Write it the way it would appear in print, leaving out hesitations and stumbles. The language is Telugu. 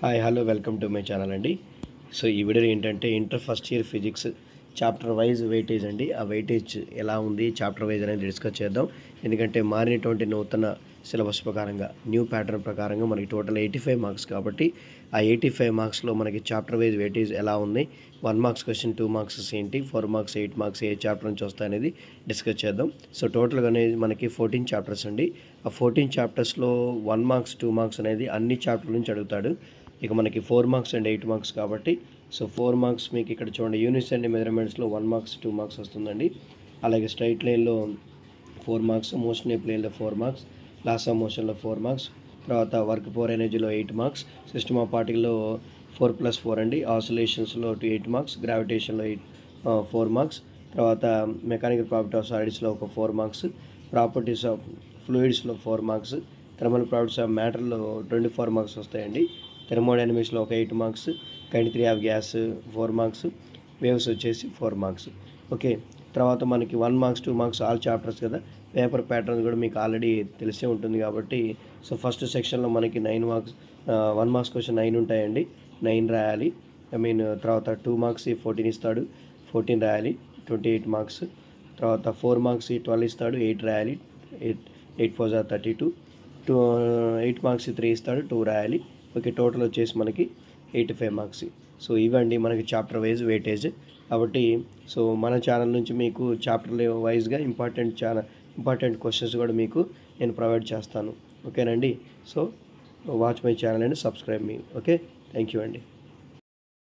Hi hello welcome to my channel అండి. సో ఈ వీడియో ఏంటంటే inter first year physics chapter wise weightage అండి. ఆ వెయిటేజ్ ఎలా ఉంది చాప్టర్ వైజ్ అనేది డిస్కస్ చేద్దాం. ఎందుకంటే మారినటువంటి నూతన సిలబస్ ప్రకారంగా న్యూ ప్యాటర్న్ ప్రకారంగా మనకి టోటల్ 85 మార్క్స్ కాబట్టి ఆ 85 మార్క్స్లో మనకి చాప్టర్ వైజ్ వెయిటేజ్ ఎలా ఉంది, 1 మార్క్స్ క్వశ్చన్ 2 మార్క్స్ ఏంటి, 4 మార్క్స్ 8 మార్క్స్ ఏ చాప్టర్ నుంచి వస్తాయి అనేది డిస్కస్ చేద్దాం. సో టోటల్గా అనేది మనకి 14 చాప్టర్స్ అండి. ఆ 14 చాప్టర్స్లో 1 మార్క్స్ 2 మార్క్స్ అనేది అన్ని చాప్టర్ నుంచి అడుగుతాడు. ఇక మనకి 4 మార్క్స్ అండ్ 8 మార్క్స్ కాబట్టి సో 4 మార్క్స్ మీకు ఇక్కడ చూడండి, యూనిట్స్ అండ్ మెజర్మెంట్స్లో 1 మార్క్స్ 2 మార్క్స్ వస్తుందండి. అలాగే స్ట్రైట్ లైన్లో 4 మార్క్స్, మోషన్ ఏ ప్లేన్లో 4 మార్క్స్, లాస్ ఆఫ్ మోషన్లో 4 మార్క్స్, తర్వాత వర్క్ పవర్ ఎనర్జీలో 8 మార్క్స్, సిస్టమ్ ఆఫ్ పార్టికల్లో 4+4 అండి, ఆసిలేషన్స్లో 8 మార్క్స్, గ్రావిటేషన్లో 4 మార్క్స్, తర్వాత మెకానికల్ ప్రాపర్టీ ఆఫ్ సాలిడ్స్లో ఒక 4 మార్క్స్, ప్రాపర్టీస్ ఆఫ్ ఫ్లూయిడ్స్లో 4 మార్క్స్, థర్మల్ ప్రాపర్టీస్ ఆఫ్ మ్యాటర్లో 24 మార్క్స్ వస్తాయండి. థెర్మోడైనమిక్స్లో ఒక 8 marks, kinetic of gas 4 marks, waves వచ్చేసి 4 మార్క్స్. ఓకే, తర్వాత మనకి 1 మార్క్స్ 2 మార్క్స్ ఆల్ చాప్టర్స్ కదా. పేపర్ ప్యాటర్న్ కూడా మీకు ఆల్రెడీ తెలిసే ఉంటుంది కాబట్టి సో ఫస్ట్ సెక్షన్లో మనకి 9 మార్క్స్, 1 మార్క్స్ క్వశ్చన్ 9 ఉంటాయండి, 9 రాయాలి. తర్వాత 2 మార్క్స్ 14 ఇస్తాడు, 14 రాయాలి, 28 మార్క్స్. తర్వాత 4 మార్క్స్ 12 ఇస్తాడు, 8 రాయాలి, 8 4 32. 8 మార్క్స్ 3 ఇస్తాడు, 2 రాయాలి. ఓకే, టోటల్ వచ్చేసి మనకి 85 మార్క్స్. సో ఇవండి మనకి చాప్టర్ వైజ్ వెయిటేజ్. కాబట్టి సో మన ఛానల్ నుంచి మీకు చాప్టర్ వైజ్గా ఇంపార్టెంట్ క్వశ్చన్స్ కూడా మీకు నేను ప్రొవైడ్ చేస్తాను. ఓకేనండి. So watch my channel and subscribe me. Okay, thank you అండి.